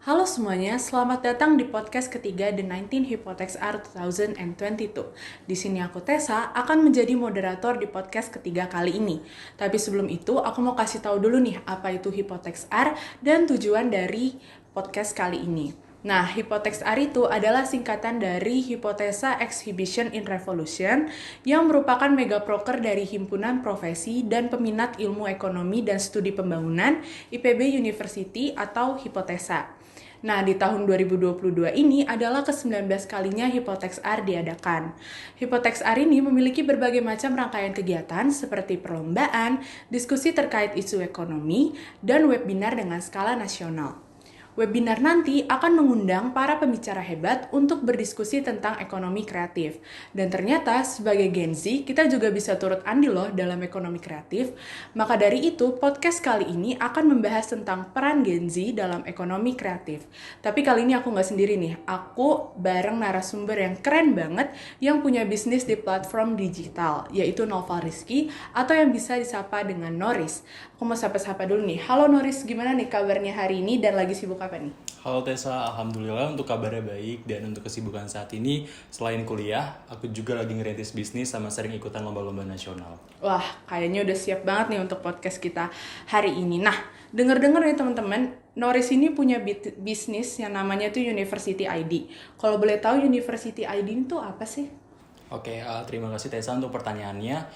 Halo semuanya, selamat datang di podcast ketiga The 19 Hypothecs R 2022. Di sini aku Tessa akan menjadi moderator di podcast ketiga kali ini. Tapi sebelum itu, aku mau kasih tahu dulu nih apa itu Hypothecs R dan tujuan dari podcast kali ini. Nah, Hypothecs R itu adalah singkatan dari Hipotesa Exhibition in Revolution yang merupakan mega proker dari himpunan profesi dan peminat ilmu ekonomi dan studi pembangunan IPB University atau Hipotesa. Nah, di tahun 2022 ini adalah ke-19 kalinya Hypothecs R diadakan. Hypothecs R ini memiliki berbagai macam rangkaian kegiatan seperti perlombaan, diskusi terkait isu ekonomi, dan webinar dengan skala nasional. Webinar nanti akan mengundang para pembicara hebat untuk berdiskusi tentang ekonomi kreatif. Dan ternyata sebagai Gen Z, kita juga bisa turut andil loh dalam ekonomi kreatif. Maka dari itu, podcast kali ini akan membahas tentang peran Gen Z dalam ekonomi kreatif. Tapi kali ini aku nggak sendiri nih, aku bareng narasumber yang keren banget yang punya bisnis di platform digital, yaitu Noval Rizky atau yang bisa disapa dengan Noris. Aku mau sapa-sapa dulu nih. Halo Noris, gimana nih kabarnya hari ini dan lagi sibuk apa nih? Halo Tessa, Alhamdulillah untuk kabarnya baik dan untuk kesibukan saat ini selain kuliah, aku juga lagi ngerintis bisnis sama sering ikutan lomba-lomba nasional. Wah, kayaknya udah siap banget nih untuk podcast kita hari ini. Nah, denger-denger nih teman-teman, Noris ini punya bisnis yang namanya tuh University ID. Kalau boleh tahu University ID itu apa sih? Oke, terima kasih Tessa untuk pertanyaannya.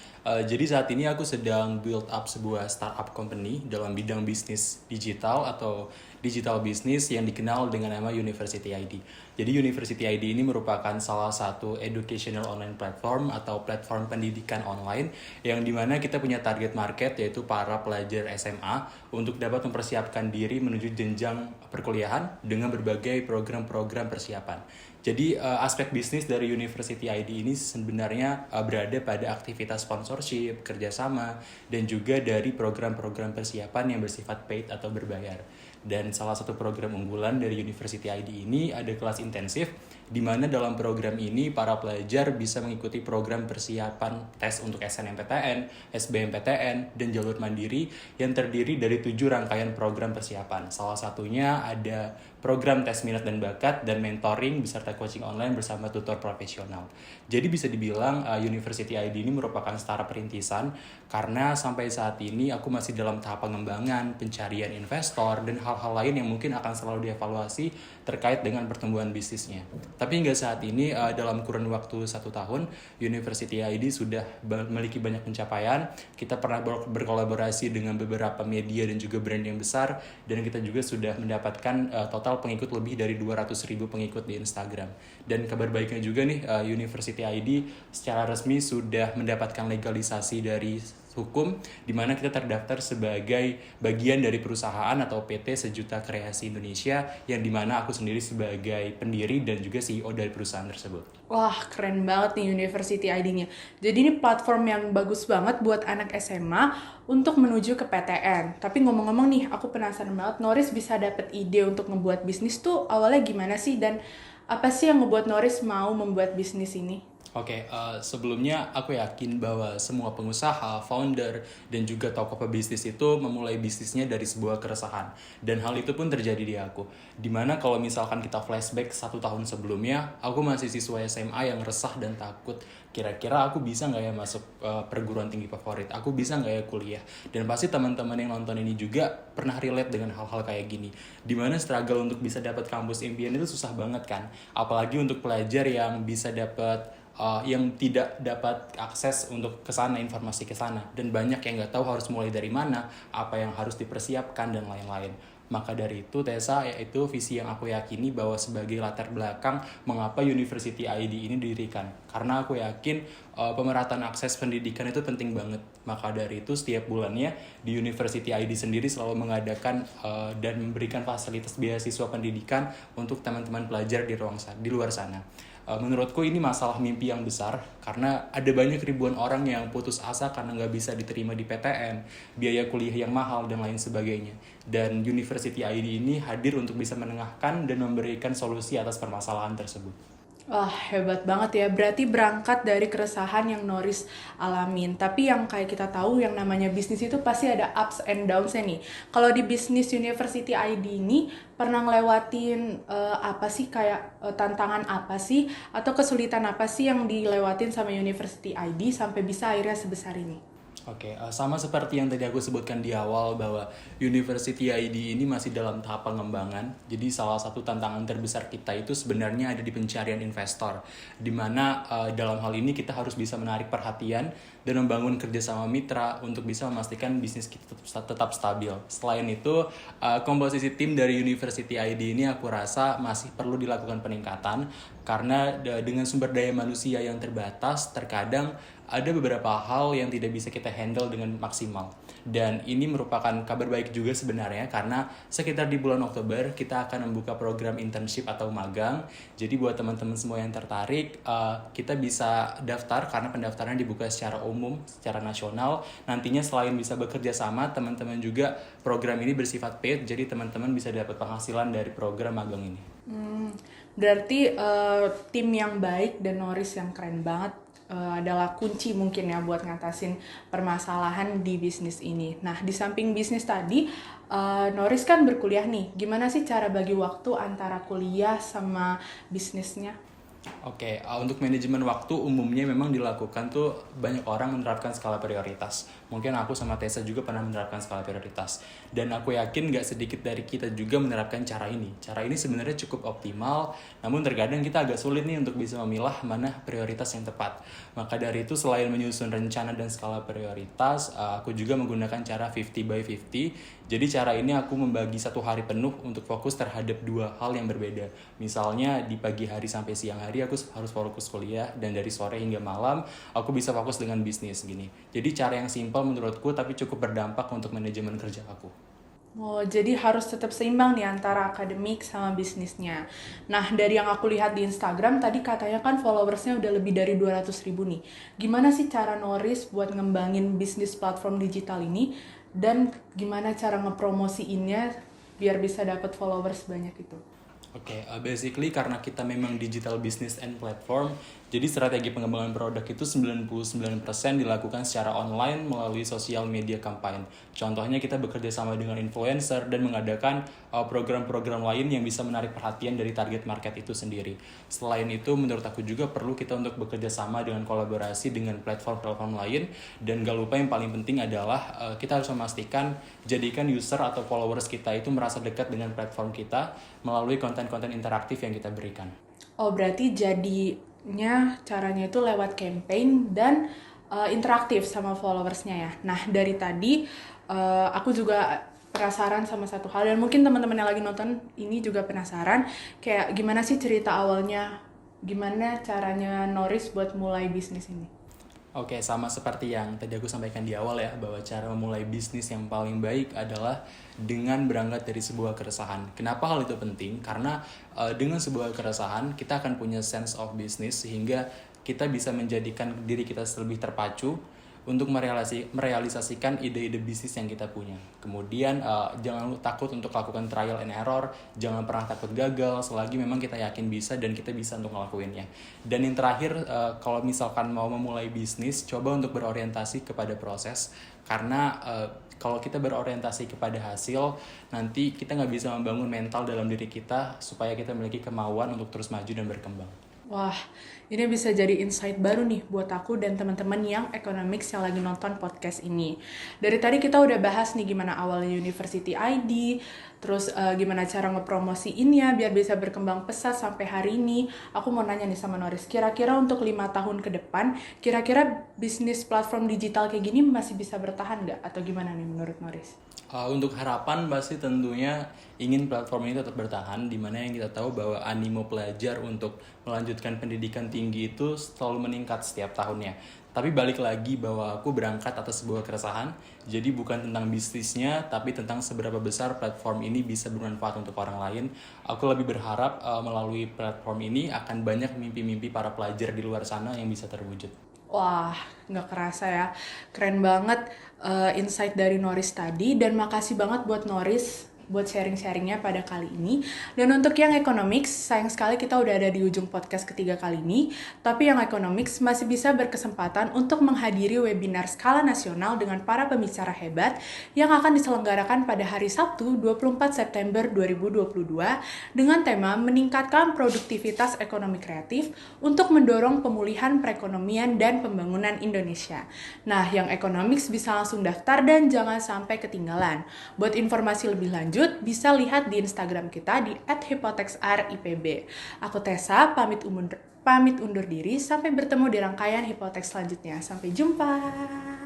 Jadi saat ini aku sedang build up sebuah startup company dalam bidang bisnis digital atau digital business yang dikenal dengan nama University ID. Jadi University ID ini merupakan salah satu educational online platform atau platform pendidikan online yang dimana kita punya target market yaitu para pelajar SMA untuk dapat mempersiapkan diri menuju jenjang perkuliahan dengan berbagai program-program persiapan. Jadi aspek bisnis dari University ID ini sebenarnya berada pada aktivitas sponsorship, kerjasama, dan juga dari program-program persiapan yang bersifat paid atau berbayar. Dan salah satu program unggulan dari University ID ini ada kelas intensif, di mana dalam program ini para pelajar bisa mengikuti program persiapan tes untuk SNMPTN, SBMPTN, dan jalur mandiri yang terdiri dari 7 rangkaian program persiapan. Salah satunya ada program tes minat dan bakat dan mentoring beserta coaching online bersama tutor profesional. Jadi bisa dibilang University ID ini merupakan startup perintisan karena sampai saat ini aku masih dalam tahap pengembangan, pencarian investor, dan hal-hal lain yang mungkin akan selalu dievaluasi terkait dengan pertumbuhan bisnisnya. Tapi hingga saat ini dalam kurun waktu 1 tahun, University ID sudah memiliki banyak pencapaian. Kita pernah berkolaborasi dengan beberapa media dan juga brand yang besar, dan kita juga sudah mendapatkan total pengikut lebih dari 200.000 pengikut di Instagram. Dan kabar baiknya juga nih, University ID secara resmi sudah mendapatkan legalisasi dari hukum, di mana kita terdaftar sebagai bagian dari perusahaan atau PT Sejuta Kreasi Indonesia, yang dimana aku sendiri sebagai pendiri dan juga CEO dari perusahaan tersebut. Wah, keren banget nih University ID-nya. Jadi ini platform yang bagus banget buat anak SMA untuk menuju ke PTN. Tapi ngomong-ngomong nih, aku penasaran banget, Noris bisa dapet ide untuk ngebuat bisnis tuh awalnya gimana sih? Dan apa sih yang ngebuat Noris mau membuat bisnis ini? Oke, sebelumnya aku yakin bahwa semua pengusaha, founder, dan juga tokoh pebisnis itu memulai bisnisnya dari sebuah keresahan. Dan hal itu pun terjadi di aku. Dimana kalau misalkan kita flashback 1 tahun sebelumnya, aku masih siswa SMA yang resah dan takut. Kira-kira aku bisa nggak ya masuk perguruan tinggi favorit? Aku bisa nggak ya kuliah? Dan pasti teman-teman yang nonton ini juga pernah relate dengan hal-hal kayak gini. Dimana struggle untuk bisa dapat kampus impian itu susah banget kan? Apalagi untuk pelajar yang bisa dapat yang tidak dapat akses untuk kesana, informasi kesana, dan banyak yang nggak tahu harus mulai dari mana, apa yang harus dipersiapkan, dan lain-lain. Maka dari itu Tessa, yaitu visi yang aku yakini bahwa sebagai latar belakang mengapa University ID ini didirikan, karena aku yakin pemerataan akses pendidikan itu penting banget. Maka dari itu setiap bulannya di University ID sendiri selalu mengadakan dan memberikan fasilitas beasiswa pendidikan untuk teman-teman pelajar di luar sana. Menurutku ini masalah mimpi yang besar karena ada banyak ribuan orang yang putus asa karena nggak bisa diterima di PTN, biaya kuliah yang mahal, dan lain sebagainya. Dan University ID ini hadir untuk bisa menengahkan dan memberikan solusi atas permasalahan tersebut. Wah, hebat banget ya. Berarti berangkat dari keresahan yang Noris alamin. Tapi yang kayak kita tahu, yang namanya bisnis itu pasti ada ups and downs-nya nih. Kalau di bisnis University ID ini, pernah ngelewatin apa sih, kayak tantangan apa sih? Atau kesulitan apa sih yang dilewatin sama University ID sampai bisa akhirnya sebesar ini? Oke, sama seperti yang tadi aku sebutkan di awal bahwa University ID ini masih dalam tahap pengembangan. Jadi salah satu tantangan terbesar kita itu sebenarnya ada di pencarian investor, di mana dalam hal ini kita harus bisa menarik perhatian dan membangun kerjasama mitra untuk bisa memastikan bisnis kita tetap stabil. Selain itu, komposisi tim dari University ID ini aku rasa masih perlu dilakukan peningkatan karena dengan sumber daya manusia yang terbatas, terkadang ada beberapa hal yang tidak bisa kita handle dengan maksimal. Dan ini merupakan kabar baik juga sebenarnya karena sekitar di bulan Oktober kita akan membuka program internship atau magang. Jadi buat teman-teman semua yang tertarik, kita bisa daftar karena pendaftaran dibuka secara umum, secara nasional. Nantinya selain bisa bekerja sama, teman-teman juga program ini bersifat paid, jadi teman-teman bisa dapat penghasilan dari program magang ini. Berarti tim yang baik dan Noris yang keren banget adalah kunci mungkin ya buat ngatasin permasalahan di bisnis ini. Nah, di samping bisnis tadi, Noris kan berkuliah nih. Gimana sih cara bagi waktu antara kuliah sama bisnisnya? Oke, untuk manajemen waktu umumnya memang dilakukan tuh banyak orang menerapkan skala prioritas. Mungkin aku sama Tessa juga pernah menerapkan skala prioritas. Dan aku yakin gak sedikit dari kita juga menerapkan cara ini. Cara ini sebenarnya cukup optimal, namun terkadang kita agak sulit nih untuk bisa memilah mana prioritas yang tepat. Maka dari itu selain menyusun rencana dan skala prioritas, aku juga menggunakan cara 50 by 50. Jadi cara ini aku membagi satu hari penuh untuk fokus terhadap dua hal yang berbeda. Misalnya di pagi hari sampai siang hari aku harus fokus kuliah dan dari sore hingga malam aku bisa fokus dengan bisnis gini. Jadi cara yang simpel menurutku tapi cukup berdampak untuk manajemen kerja aku. Oh, jadi harus tetap seimbang nih antara akademik sama bisnisnya. Nah, dari yang aku lihat di Instagram, tadi katanya kan followersnya udah lebih dari 200.000 nih. Gimana sih cara Noris buat ngembangin bisnis platform digital ini? Dan gimana cara ngepromosiinnya biar bisa dapat followers banyak itu? Oke, basically karena kita memang digital business and platform, jadi strategi pengembangan produk itu 99% dilakukan secara online melalui sosial media campaign. Contohnya kita bekerja sama dengan influencer dan mengadakan program-program lain yang bisa menarik perhatian dari target market itu sendiri. Selain itu, menurut aku juga perlu kita untuk bekerja sama dengan kolaborasi dengan platform-platform lain, dan gak lupa yang paling penting adalah kita harus memastikan jadikan user atau followers kita itu merasa dekat dengan platform kita melalui konten-konten interaktif yang kita berikan. Oh, berarti jadinya caranya itu lewat campaign dan interaktif sama followersnya ya. Nah, dari tadi aku juga penasaran sama satu hal, dan mungkin teman-teman yang lagi nonton ini juga penasaran, kayak gimana sih cerita awalnya, gimana caranya Noris buat mulai bisnis ini? Oke, sama seperti yang tadi aku sampaikan di awal ya, bahwa cara memulai bisnis yang paling baik adalah dengan berangkat dari sebuah keresahan. Kenapa hal itu penting? Karena dengan sebuah keresahan, kita akan punya sense of business sehingga kita bisa menjadikan diri kita lebih terpacu untuk merealisasikan ide-ide bisnis yang kita punya. Kemudian jangan takut untuk lakukan trial and error, jangan pernah takut gagal selagi memang kita yakin bisa dan kita bisa untuk ngelakuinnya. Dan yang terakhir, kalau misalkan mau memulai bisnis, coba untuk berorientasi kepada proses, karena kalau kita berorientasi kepada hasil, nanti kita nggak bisa membangun mental dalam diri kita supaya kita memiliki kemauan untuk terus maju dan berkembang. Wah, ini bisa jadi insight baru nih buat aku dan teman-teman yang economics yang lagi nonton podcast ini. Dari tadi kita udah bahas nih gimana awalnya University ID, terus gimana cara ngepromosiinnya biar bisa berkembang pesat sampai hari ini. Aku mau nanya nih sama Noris, kira-kira untuk 5 tahun ke depan, kira-kira bisnis platform digital kayak gini masih bisa bertahan nggak? Atau gimana nih menurut Noris? Untuk harapan pasti tentunya ingin platform ini tetap bertahan, di mana yang kita tahu bahwa animo pelajar untuk melanjutkan pendidikan tinggi itu selalu meningkat setiap tahunnya. Tapi balik lagi bahwa aku berangkat atas sebuah keresahan, jadi bukan tentang bisnisnya, tapi tentang seberapa besar platform ini bisa bermanfaat untuk orang lain. Aku lebih berharap melalui platform ini akan banyak mimpi-mimpi para pelajar di luar sana yang bisa terwujud. Wah, nggak kerasa ya. Keren banget insight dari Noris tadi. Dan makasih banget buat Noris buat sharing-sharingnya pada kali ini. Dan untuk yang economics, sayang sekali kita udah ada di ujung podcast ketiga kali ini, tapi yang economics masih bisa berkesempatan untuk menghadiri webinar skala nasional dengan para pembicara hebat yang akan diselenggarakan pada hari Sabtu 24 September 2022 dengan tema meningkatkan produktivitas ekonomi kreatif untuk mendorong pemulihan perekonomian dan pembangunan Indonesia. Nah, yang economics bisa langsung daftar dan jangan sampai ketinggalan. Buat informasi lebih lanjut, bisa lihat di Instagram kita di @hipotexripb. Aku Tessa, pamit undur diri, sampai bertemu di rangkaian Hipotex selanjutnya. Sampai jumpa!